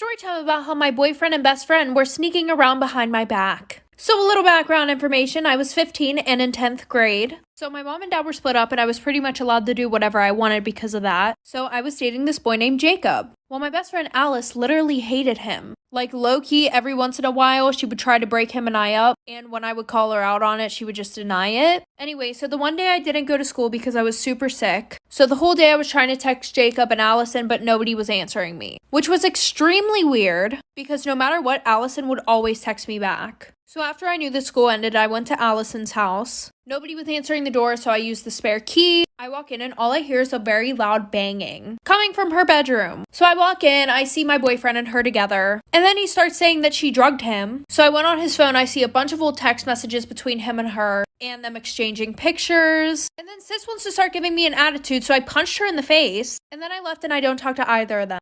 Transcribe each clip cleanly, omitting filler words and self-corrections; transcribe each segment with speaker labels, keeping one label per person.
Speaker 1: Story time about how my boyfriend and best friend were sneaking around behind my back. So a little background information, I was 15 and in 10th grade. So my mom and dad were split up and I was pretty much allowed to do whatever I wanted because of that. So I was dating this boy named Jacob. Well, my best friend Alice literally hated him. Like low-key, every once in a while, she would try to break him and I up. And when I would call her out on it, she would just deny it. Anyway, so the one day I didn't go to school because I was super sick. So the whole day I was trying to text Jacob and Allison, but nobody was answering me. Which was extremely weird because no matter what, Allison would always text me back. So after I knew the school ended, I went to Allison's house. Nobody was answering the door, so I used the spare key. I walk in and all I hear is a very loud banging coming from her bedroom. So I walk in, I see my boyfriend and her together, and then he starts saying that she drugged him. So I went on his phone, I see a bunch of old text messages between him and her, and them exchanging pictures. And then sis wants to start giving me an attitude, so I punched her in the face, and then I left and I don't talk to either of them.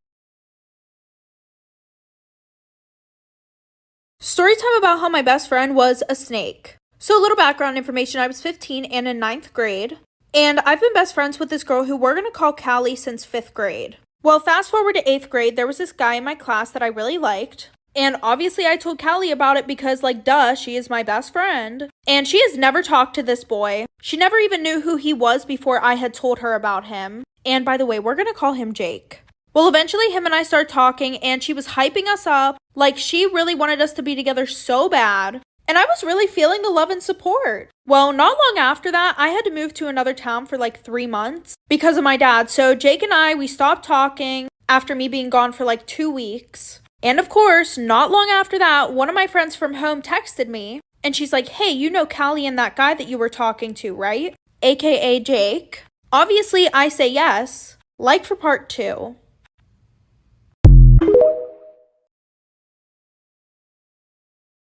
Speaker 1: Story time about how my best friend was a snake. So a little background information, I was 15 and in 9th grade. And I've been best friends with this girl who we're going to call Callie since 5th grade. Well, fast forward to 8th grade, there was this guy in my class that I really liked. And obviously I told Callie about it because, like, duh, she is my best friend. And she has never talked to this boy. She never even knew who he was before I had told her about him. And by the way, we're going to call him Jake. Well, eventually him and I started talking and she was hyping us up. Like, she really wanted us to be together so bad. And I was really feeling the love and support. Well, not long after that, I had to move to another town for like 3 months because of my dad. So Jake and I, we stopped talking after me being gone for like 2 weeks. And of course, not long after that, one of my friends from home texted me. And she's like, hey, you know Callie and that guy that you were talking to, right? AKA Jake. Obviously, I say yes. Like for part 2.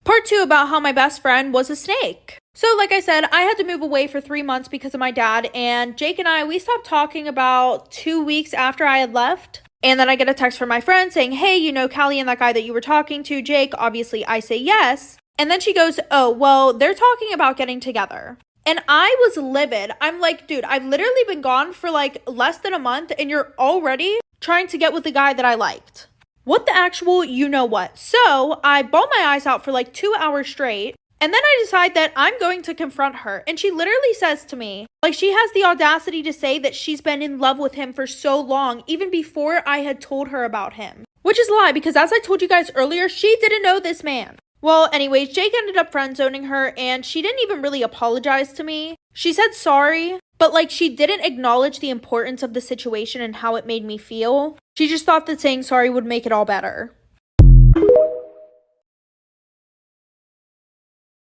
Speaker 1: Part 2 about how my best friend was a snake. So like I said, I had to move away for 3 months because of my dad, and Jake and I, we stopped talking about 2 weeks after I had left. And then I get a text from my friend saying, hey, you know Callie and that guy that you were talking to, Jake? Obviously, I say yes. And then she goes, oh, well, they're talking about getting together. And I was livid. I'm like, dude, I've literally been gone for like less than a month and you're already trying to get with the guy that I liked. What the actual you know what? So I bawled my eyes out for like 2 hours straight. And then I decide that I'm going to confront her. And she literally says to me, like, she has the audacity to say that she's been in love with him for so long, even before I had told her about him. Which is a lie, because as I told you guys earlier, she didn't know this man. Well, anyways, Jake ended up friend-zoning her, and she didn't even really apologize to me. She said sorry, but like, she didn't acknowledge the importance of the situation and how it made me feel. She just thought that saying sorry would make it all better.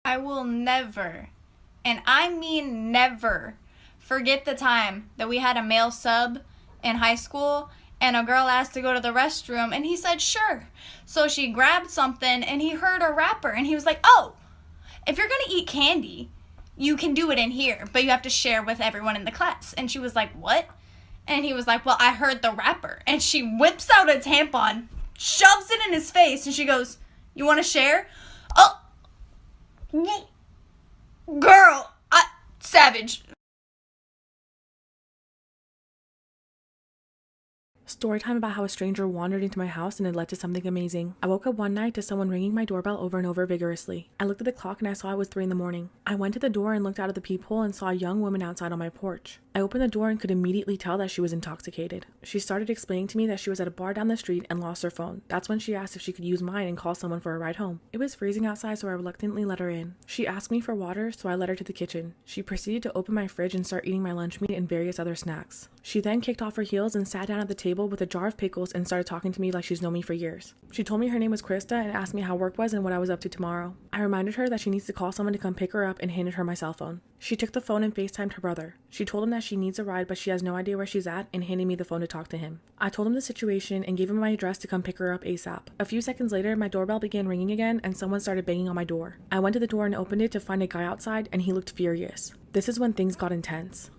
Speaker 2: I will never, and I mean never, forget the time that we had a male sub in high school and a girl asked to go to the restroom and he said sure. So she grabbed something and he heard a rapper and he was like, oh, if you're gonna eat candy, you can do it in here, but you have to share with everyone in the class. And she was like, what? And he was like, well, I heard the rapper. And she whips out a tampon, shoves it in his face, and she goes, you want to share? Oh, girl, savage.
Speaker 3: Story time about how a stranger wandered into my house and it led to something amazing. I woke up one night to someone ringing my doorbell over and over vigorously. I looked at the clock and I saw it was 3 a.m. I went to the door and looked out of the peephole and saw a young woman outside on my porch. I opened the door and could immediately tell that she was intoxicated. She started explaining to me that she was at a bar down the street and lost her phone. That's when she asked if she could use mine and call someone for a ride home. It was freezing outside, so I reluctantly let her in. She asked me for water, so I led her to the kitchen. She proceeded to open my fridge and start eating my lunch meat and various other snacks. She then kicked off her heels and sat down at the table with a jar of pickles and started talking to me like she's known me for years. She told me her name was Krista and asked me how work was and what I was up to tomorrow. I reminded her that she needs to call someone to come pick her up and handed her my cell phone. She took the phone and FaceTimed her brother. She told him that she needs a ride but she has no idea where she's at and handed me the phone to talk to him. I told him the situation and gave him my address to come pick her up ASAP. A few seconds later, my doorbell began ringing again and someone started banging on my door. I went to the door and opened it to find a guy outside and he looked furious. This is when things got intense.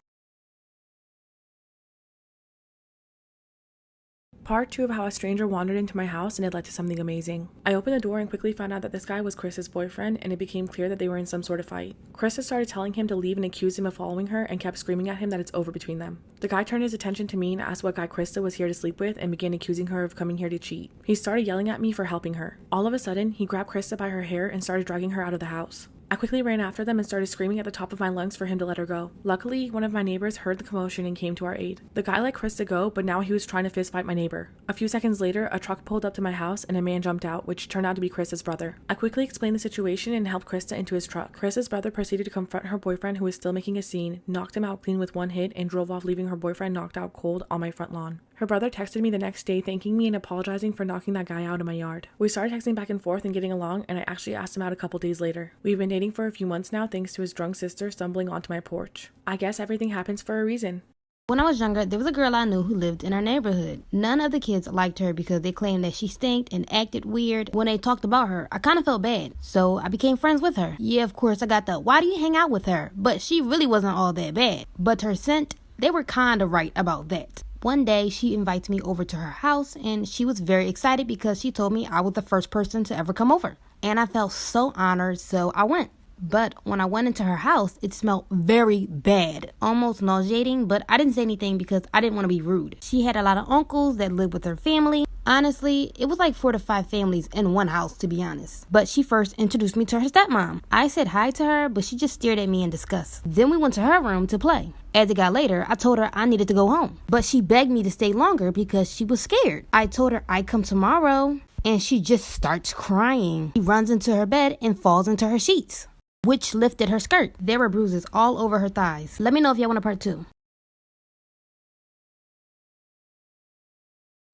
Speaker 3: Part 2 of how a stranger wandered into my house and it led to something amazing. I opened the door and quickly found out that this guy was Chris's boyfriend, and it became clear that they were in some sort of fight. Chris started telling him to leave and accused him of following her and kept screaming at him that it's over between them. The guy turned his attention to me and asked what guy Krista was here to sleep with and began accusing her of coming here to cheat. He started yelling at me for helping her. All of a sudden, he grabbed Krista by her hair and started dragging her out of the house. I quickly ran after them and started screaming at the top of my lungs for him to let her go. Luckily, one of my neighbors heard the commotion and came to our aid. The guy let Krista go, but now he was trying to fist fight my neighbor. A few seconds later, a truck pulled up to my house and a man jumped out, which turned out to be Krista's brother. I quickly explained the situation and helped Krista into his truck. Krista's brother proceeded to confront her boyfriend, who was still making a scene, knocked him out clean with one hit, and drove off, leaving her boyfriend knocked out cold on my front lawn. Her brother texted me the next day thanking me and apologizing for knocking that guy out in my yard. We started texting back and forth and getting along, and I actually asked him out a couple days later. We've been dating for a few months now thanks to his drunk sister stumbling onto my porch. I guess everything happens for a reason.
Speaker 4: When I was younger, there was a girl I knew who lived in our neighborhood. None of the kids liked her because they claimed that she stank and acted weird. When they talked about her, I kind of felt bad, so I became friends with her. Yeah, of course, I got the, why do you hang out with her? But she really wasn't all that bad. But her scent, they were kind of right about that. One day, she invites me over to her house, and she was very excited because she told me I was the first person to ever come over. And I felt so honored, so I went. But when I went into her house, it smelled very bad, almost nauseating, but I didn't say anything because I didn't want to be rude. She had a lot of uncles that lived with her family. Honestly, it was like 4 to 5 families in one house, to be honest. But she first introduced me to her stepmom. I said hi to her, but she just stared at me in disgust. Then we went to her room to play. As it got later, I told her I needed to go home. But she begged me to stay longer because she was scared. I told her I'd come tomorrow, and she just starts crying. She runs into her bed and falls into her sheets, which lifted her skirt. There were bruises all over her thighs. Let me know if y'all want a part 2.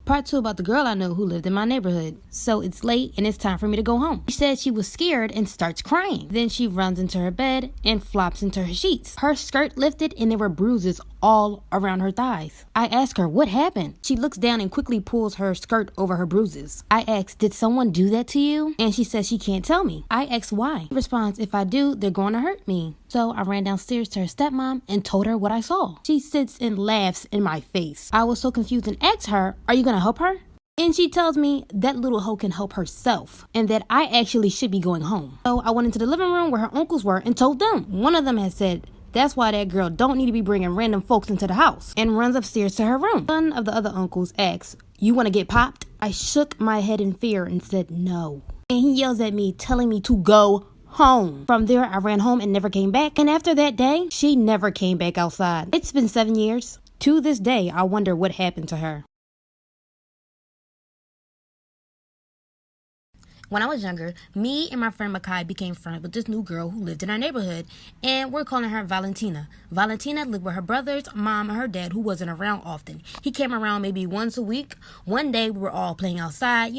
Speaker 4: Part 2 about the girl I know who lived in my neighborhood. So it's late and it's time for me to go home. She said she was scared and starts crying. Then she runs into her bed and flops into her sheets. Her skirt lifted and there were bruises all around her thighs. I ask her, what happened? She looks down and quickly pulls her skirt over her bruises. I ask, did someone do that to you? And she says she can't tell me. I ask why. She responds, if I do, they're going to hurt me. So I ran downstairs to her stepmom and told her what I saw. She sits and laughs in my face. I was so confused and asked her, are you going to help her? And she tells me that little hoe can help herself and that I actually should be going home. So I went into the living room where her uncles were and told them. One of them had said, that's why that girl don't need to be bringing random folks into the house, and runs upstairs to her room. One of the other uncles asks, you want to get popped? I shook my head in fear and said no. And he yells at me, telling me to go home. From there, I ran home and never came back. And after that day, she never came back outside. It's been 7 years. To this day, I wonder what happened to her. When I was younger, me and my friend Makai became friends with this new girl who lived in our neighborhood, and we're calling her Valentina. Valentina lived with her brother's mom and her dad, who wasn't around often. He came around maybe once a week. One day, we were all playing outside,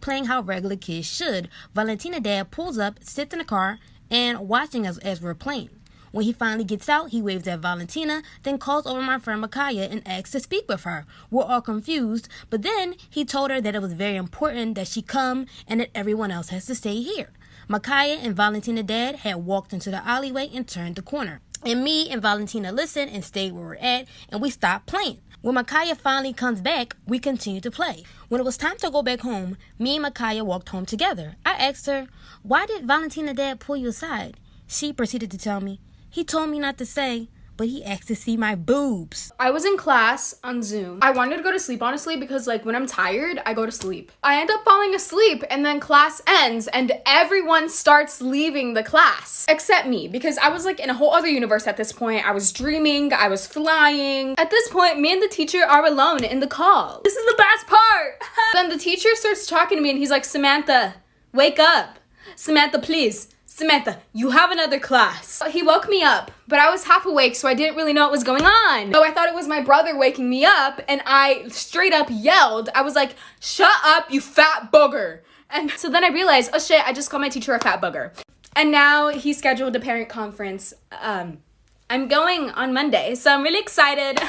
Speaker 4: playing how regular kids should. Valentina's dad pulls up, sits in the car, and watching us as we're playing. When he finally gets out, he waves at Valentina, then calls over my friend Makaya and asks to speak with her. We're all confused, but then he told her that it was very important that she come and that everyone else has to stay here. Makaya and Valentina's dad had walked into the alleyway and turned the corner. And me and Valentina listened and stayed where we're at, and we stopped playing. When Makaya finally comes back, we continue to play. When it was time to go back home, me and Makaya walked home together. I asked her, why did Valentina's dad pull you aside? She proceeded to tell me, he told me not to say, but he asked to see my boobs.
Speaker 5: I was in class on Zoom. I wanted to go to sleep, honestly, because when I'm tired, I go to sleep. I end up falling asleep, and then class ends and everyone starts leaving the class except me, because I was in a whole other universe at this point. I was dreaming, I was flying. At this point, me and the teacher are alone in the call. This is the best part. Then the teacher starts talking to me and he's like, Samantha, wake up. Samantha, please. Samantha, you have another class. He woke me up, but I was half awake, so I didn't really know what was going on. So I thought it was my brother waking me up, and I straight up yelled. I was like, shut up, you fat booger. And so then I realized, oh shit, I just called my teacher a fat booger. And now he scheduled a parent conference. I'm going on Monday, so I'm really excited.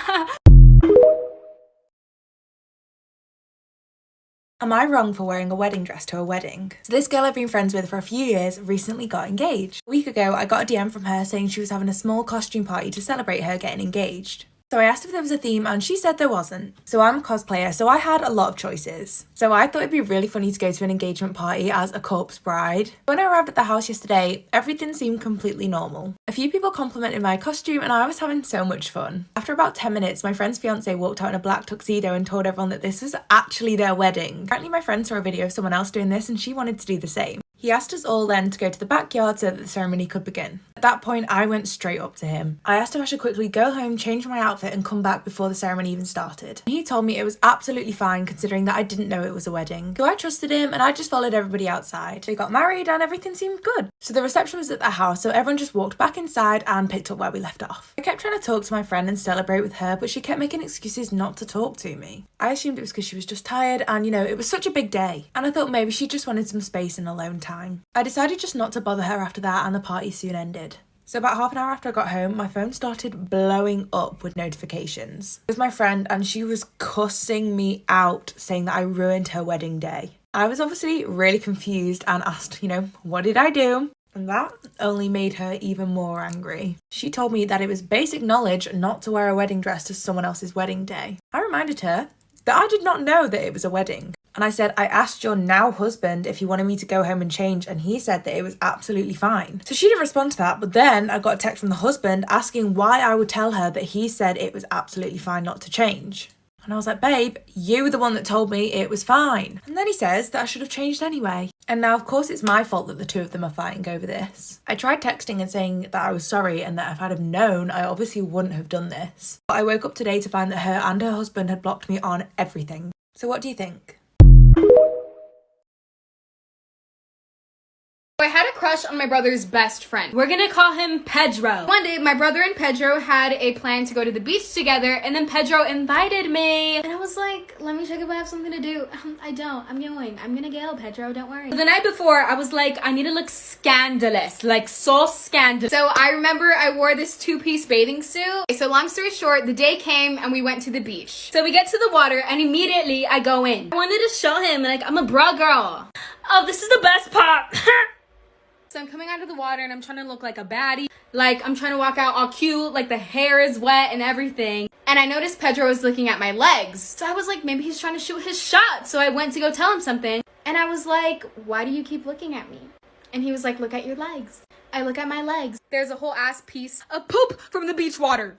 Speaker 6: Am I wrong for wearing a wedding dress to a wedding? So this girl I've been friends with for a few years recently got engaged. A week ago, I got a DM from her saying she was having a small costume party to celebrate her getting engaged. So I asked if there was a theme and she said there wasn't. So I'm a cosplayer, so I had a lot of choices. So I thought it'd be really funny to go to an engagement party as a corpse bride. When I arrived at the house yesterday, everything seemed completely normal. A few people complimented my costume and I was having so much fun. After about 10 minutes, my friend's fiance walked out in a black tuxedo and told everyone that this was actually their wedding. Apparently my friend saw a video of someone else doing this and she wanted to do the same. He asked us all then to go to the backyard so that the ceremony could begin. At that point, I went straight up to him. I asked if I should quickly go home, change my outfit and come back before the ceremony even started. He told me it was absolutely fine considering that I didn't know it was a wedding. So I trusted him and I just followed everybody outside. They got married and everything seemed good. So the reception was at the house, so everyone just walked back inside and picked up where we left off. I kept trying to talk to my friend and celebrate with her, but she kept making excuses not to talk to me. I assumed it was because she was just tired and, it was such a big day. And I thought maybe she just wanted some space and alone time. I decided just not to bother her after that and the party soon ended. So about half an hour after I got home, my phone started blowing up with notifications. It was my friend and she was cussing me out saying that I ruined her wedding day. I was obviously really confused and asked, what did I do? And that only made her even more angry. She told me that it was basic knowledge not to wear a wedding dress to someone else's wedding day. I reminded her that I did not know that it was a wedding. And I said, I asked your now husband if he wanted me to go home and change, and he said that it was absolutely fine. So she didn't respond to that, but then I got a text from the husband asking why I would tell her that he said it was absolutely fine not to change. And I was like, babe, you were the one that told me it was fine. And then he says that I should have changed anyway. And now, of course, it's my fault that the two of them are fighting over this. I tried texting and saying that I was sorry and that if I'd have known, I obviously wouldn't have done this. But I woke up today to find that her and her husband had blocked me on everything. So what do you think?
Speaker 5: I had a crush on my brother's best friend.
Speaker 7: We're gonna call him Pedro.
Speaker 5: One day, my brother and Pedro had a plan to go to the beach together, and then Pedro invited me. And I was like, let me check if I have something to do. I don't. I'm going. I'm gonna go, Pedro. Don't worry.
Speaker 7: The night before, I was like, I need to look scandalous. Like, so scandalous.
Speaker 5: So I remember I wore this two-piece bathing suit. So long story short, the day came and we went to the beach.
Speaker 7: So we get to the water and immediately I go in. I wanted to show him, like, I'm a bra girl. Oh, this is the best part.
Speaker 5: So I'm coming out of the water and I'm trying to look like a baddie. Like, I'm trying to walk out all cute, like the hair is wet and everything. And I noticed Pedro was looking at my legs. So I was like, maybe he's trying to shoot his shot. So I went to go tell him something. And I was like, why do you keep looking at me? And he was like, look at your legs. I look at my legs. There's a whole ass piece of poop from the beach water.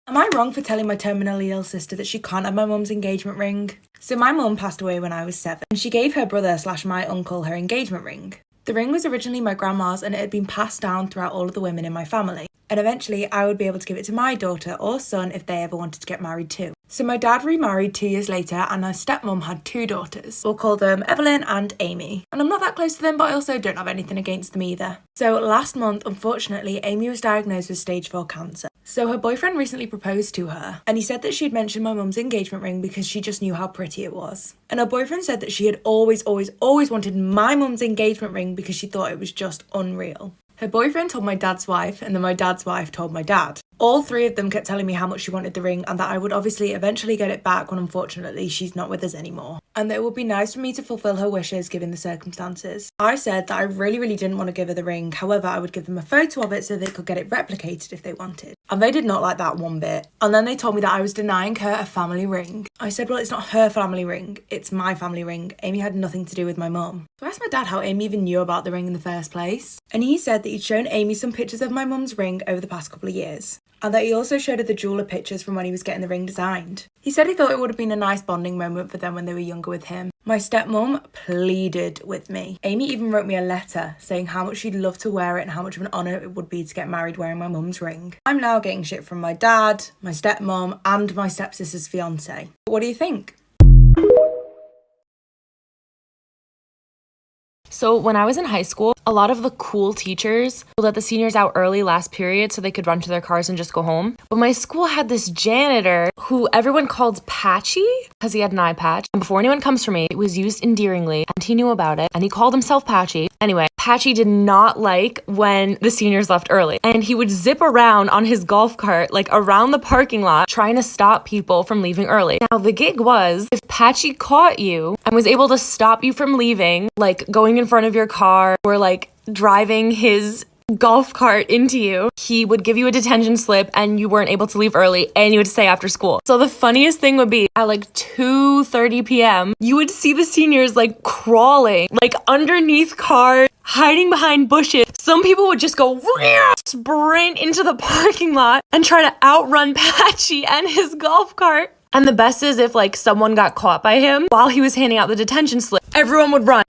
Speaker 6: Am I wrong for telling my terminally ill sister that she can't have my mum's engagement ring? So my mum passed away when I was 7 and she gave her brother / my uncle her engagement ring. The ring was originally my grandma's and it had been passed down throughout all of the women in my family. And eventually I would be able to give it to my daughter or son if they ever wanted to get married too. So my dad remarried 2 years later and my stepmom had 2 daughters. We'll call them Evelyn and Amy. And I'm not that close to them, but I also don't have anything against them either. So last month, unfortunately, Amy was diagnosed with stage 4 cancer. So her boyfriend recently proposed to her and he said that she had mentioned my mum's engagement ring because she just knew how pretty it was. And her boyfriend said that she had always wanted my mum's engagement ring because she thought it was just unreal. Her boyfriend told my dad's wife and then my dad's wife told my dad. All 3 of them kept telling me how much she wanted the ring and that I would obviously eventually get it back when unfortunately she's not with us anymore. And that it would be nice for me to fulfill her wishes given the circumstances. I said that I really didn't want to give her the ring, however I would give them a photo of it so they could get it replicated if they wanted. And they did not like that one bit. And then they told me that I was denying her a family ring. I said, well, it's not her family ring, it's my family ring. Amy had nothing to do with my mum. So I asked my dad how Amy even knew about the ring in the first place. And he said that he'd shown Amy some pictures of my mum's ring over the past couple of years. And that he also showed her the jeweller pictures from when he was getting the ring designed. He said he thought it would have been a nice bonding moment for them when they were younger with him. My stepmom pleaded with me. Amy even wrote me a letter saying how much she'd love to wear it and how much of an honour it would be to get married wearing my mum's ring. I'm now getting shit from my dad, my stepmom and my stepsister's fiance. What do you think?
Speaker 3: So when I was in high school, a lot of the cool teachers would let the seniors out early last period so they could run to their cars and just go home. But my school had this janitor who everyone called Patchy because he had an eye patch. And before anyone comes for me, it was used endearingly and he knew about it and he called himself Patchy. Anyway, Patchy did not like when the seniors left early and he would zip around on his golf cart like around the parking lot trying to stop people from leaving early. Now the gig was if Patchy caught you and was able to stop you from leaving, like going in front of your car or like driving his
Speaker 8: golf cart into you. He would give you a detention slip and you weren't able to leave early and you would stay after school. So the funniest thing would be at like 2:30 p.m., you would see the seniors like crawling, like underneath cars, hiding behind bushes. Some people would just go sprint into the parking lot and try to outrun Patchy and his golf cart. And the best is if like someone got caught by him while he was handing out the detention slip, everyone would run.